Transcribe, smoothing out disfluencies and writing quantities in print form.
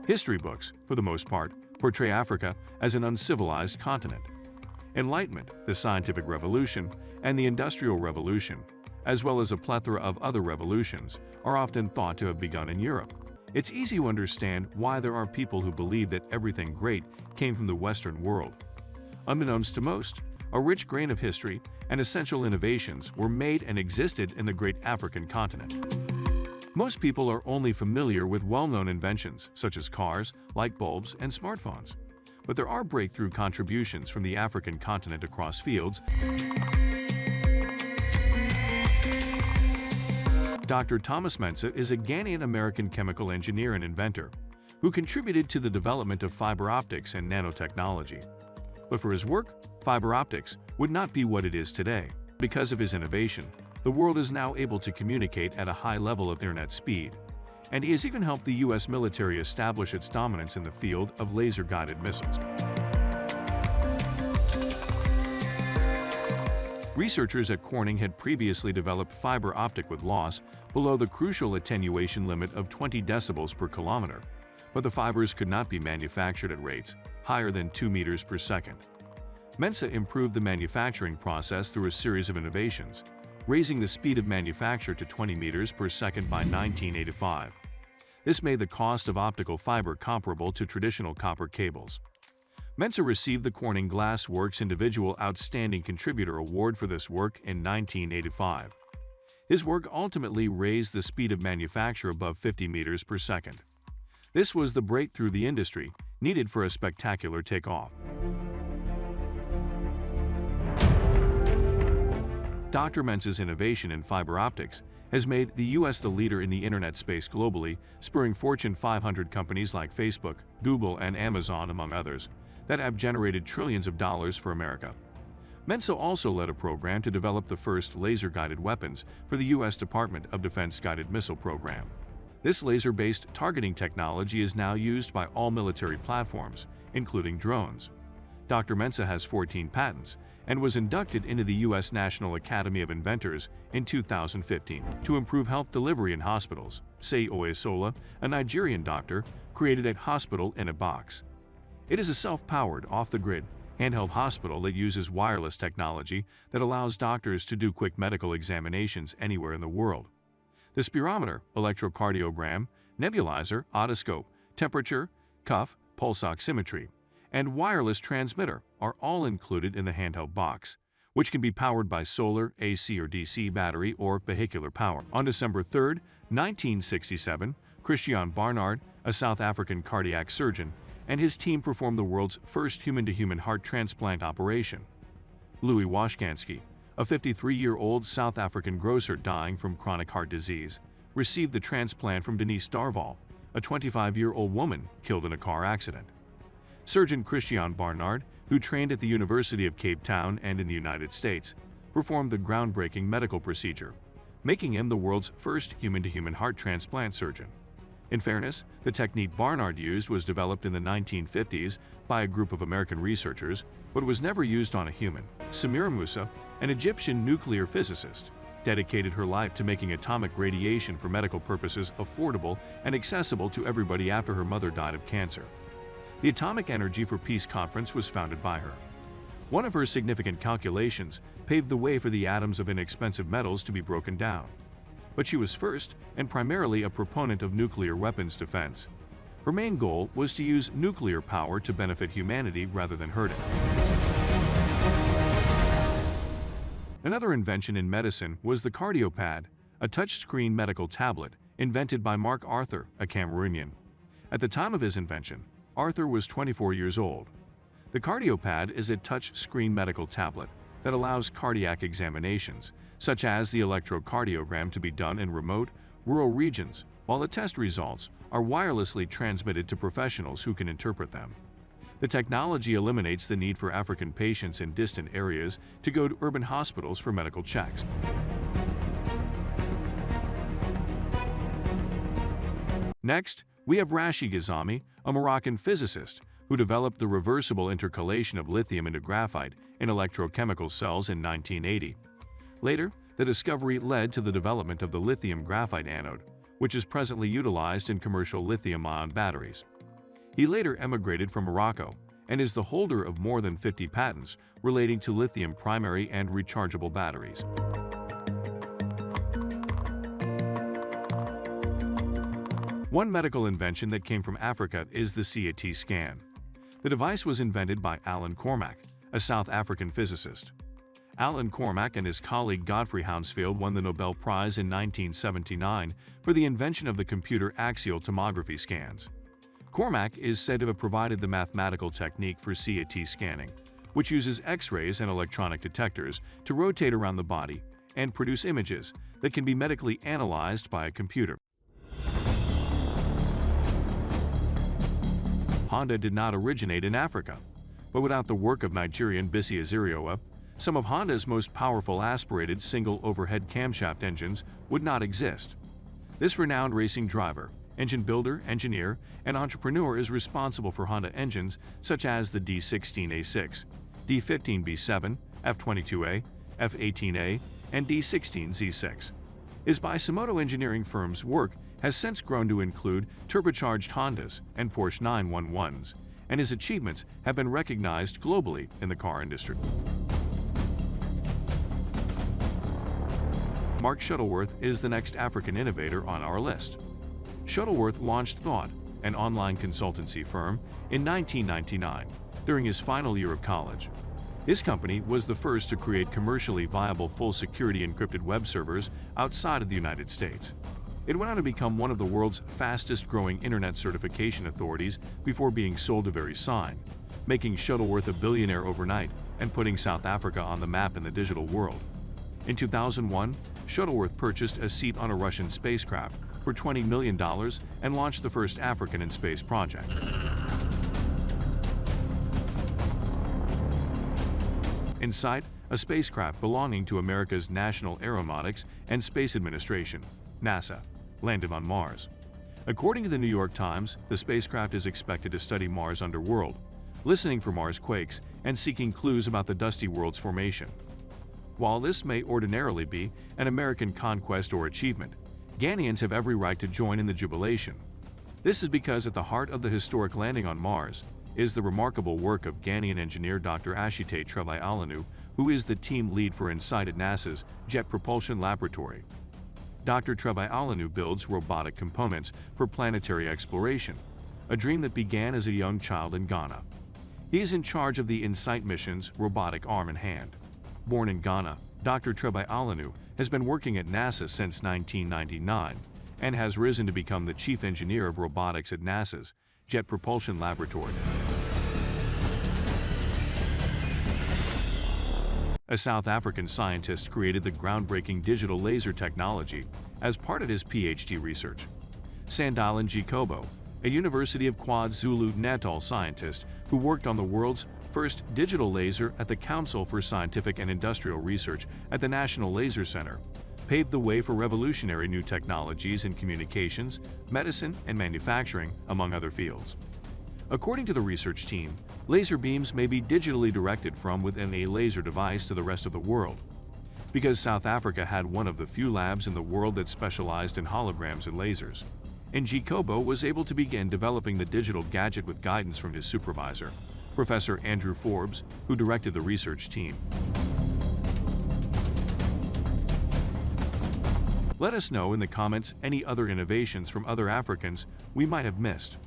History books, for the most part, portray Africa as an uncivilized continent. Enlightenment, the scientific revolution, and the industrial revolution, as well as a plethora of other revolutions, are often thought to have begun in Europe. It's easy to understand why there are people who believe that everything great came from the Western world. Unbeknownst to most, a rich grain of history and essential innovations were made and existed in the great African continent. Most people are only familiar with well-known inventions such as cars, light bulbs, and smartphones. But there are breakthrough contributions from the African continent across fields. Dr. Thomas Mensah is a Ghanaian-American chemical engineer and inventor who contributed to the development of fiber optics and nanotechnology. But for his work, fiber optics would not be what it is today. Because of his innovation, the world is now able to communicate at a high level of internet speed, and he has even helped the U.S. military establish its dominance in the field of laser-guided missiles. Researchers at Corning had previously developed fiber optic with loss below the crucial attenuation limit of 20 decibels per kilometer, but the fibers could not be manufactured at rates higher than 2 meters per second. Mensah improved the manufacturing process through a series of innovations, raising the speed of manufacture to 20 meters per second by 1985. This made the cost of optical fiber comparable to traditional copper cables. Mensah received the Corning Glass Works Individual Outstanding Contributor Award for this work in 1985. His work ultimately raised the speed of manufacture above 50 meters per second. This was the breakthrough the industry needed for a spectacular takeoff. Dr. Mensah's innovation in fiber optics has made the U.S. the leader in the internet space globally, spurring Fortune 500 companies like Facebook, Google, and Amazon, among others, that have generated trillions of dollars for America. Mensah also led a program to develop the first laser-guided weapons for the U.S. Department of Defense Guided Missile Program. This laser-based targeting technology is now used by all military platforms, including drones. Dr. Mensah has 14 patents and was inducted into the U.S. National Academy of Inventors in 2015 to improve health delivery in hospitals. Say Oyesola, a Nigerian doctor, created a hospital in a box. It is a self-powered, off-the-grid, handheld hospital that uses wireless technology that allows doctors to do quick medical examinations anywhere in the world. The spirometer, electrocardiogram, nebulizer, otoscope, temperature, cuff, pulse oximetry, and wireless transmitter are all included in the handheld box, which can be powered by solar, AC or DC battery, or vehicular power. On December 3, 1967, Christiaan Barnard, a South African cardiac surgeon, and his team performed the world's first human-to-human heart transplant operation. Louis Washkansky, a 53-year-old South African grocer dying from chronic heart disease, received the transplant from Denise Darval, a 25-year-old woman killed in a car accident. Surgeon Christiaan Barnard, who trained at the University of Cape Town and in the United States, performed the groundbreaking medical procedure, making him the world's first human-to-human heart transplant surgeon. In fairness, the technique Barnard used was developed in the 1950s by a group of American researchers, but was never used on a human. Samira Musa, an Egyptian nuclear physicist, dedicated her life to making atomic radiation for medical purposes affordable and accessible to everybody after her mother died of cancer. The Atomic Energy for Peace Conference was founded by her. One of her significant calculations paved the way for the atoms of inexpensive metals to be broken down. But she was first and primarily a proponent of nuclear weapons defense. Her main goal was to use nuclear power to benefit humanity rather than hurt it. Another invention in medicine was the CardioPad, a touchscreen medical tablet invented by Mark Arthur, a Cameroonian. At the time of his invention, Arthur was 24 years old. The CardioPad is a touch-screen medical tablet that allows cardiac examinations, such as the electrocardiogram, to be done in remote, rural regions, while the test results are wirelessly transmitted to professionals who can interpret them. The technology eliminates the need for African patients in distant areas to go to urban hospitals for medical checks. Next, we have Rashid Ghazami, a Moroccan physicist who developed the reversible intercalation of lithium into graphite in electrochemical cells in 1980. Later, the discovery led to the development of the lithium graphite anode, which is presently utilized in commercial lithium-ion batteries. He later emigrated from Morocco and is the holder of more than 50 patents relating to lithium primary and rechargeable batteries. One medical invention that came from Africa is the CAT scan. The device was invented by Alan Cormack, a South African physicist. Alan Cormack and his colleague Godfrey Hounsfield won the Nobel Prize in 1979 for the invention of the computer axial tomography scans. Cormack is said to have provided the mathematical technique for CAT scanning, which uses X-rays and electronic detectors to rotate around the body and produce images that can be medically analyzed by a computer. Honda did not originate in Africa, but without the work of Nigerian Bisi Aziriowa, some of Honda's most powerful aspirated single overhead camshaft engines would not exist. This renowned racing driver, engine builder, engineer, and entrepreneur is responsible for Honda engines such as the D16A6, D15B7, F22A, F18A, and D16Z6. His Bisimoto engineering firm's work has since grown to include turbocharged Hondas and Porsche 911s, and his achievements have been recognized globally in the car industry. Mark Shuttleworth is the next African innovator on our list. Shuttleworth launched Thought, an online consultancy firm, in 1999, during his final year of college. His company was the first to create commercially viable full-security encrypted web servers outside of the United States. It went on to become one of the world's fastest-growing internet certification authorities before being sold to VeriSign, making Shuttleworth a billionaire overnight and putting South Africa on the map in the digital world. In 2001, Shuttleworth purchased a seat on a Russian spacecraft for $20 million and launched the first African in space project. InSight, a spacecraft belonging to America's National Aeronautics and Space Administration, NASA, landed on Mars. According to the New York Times, the spacecraft is expected to study Mars' underworld, listening for Mars quakes and seeking clues about the dusty world's formation. While this may ordinarily be an American conquest or achievement, Ghanaians have every right to join in the jubilation. This is because at the heart of the historic landing on Mars is the remarkable work of Ghanaian engineer Dr. Ashite Trebai-Alanu, who is the team lead for InSight at NASA's Jet Propulsion Laboratory. Dr. Trebai-Alanu builds robotic components for planetary exploration, a dream that began as a young child in Ghana. He is in charge of the InSight mission's robotic arm and hand. Born in Ghana, Dr. Trebai-Alanu has been working at NASA since 1999 and has risen to become the chief engineer of robotics at NASA's Jet Propulsion Laboratory. A South African scientist created the groundbreaking digital laser technology as part of his PhD research. Sandalan Gikobo, a University of KwaZulu-Natal scientist who worked on the world's first digital laser at the Council for Scientific and Industrial Research at the National Laser Center, paved the way for revolutionary new technologies in communications, medicine, and manufacturing, among other fields. According to the research team, laser beams may be digitally directed from within a laser device to the rest of the world. Because South Africa had one of the few labs in the world that specialized in holograms and lasers, and Gikobo was able to begin developing the digital gadget with guidance from his supervisor, Professor Andrew Forbes, who directed the research team. Let us know in the comments any other innovations from other Africans we might have missed.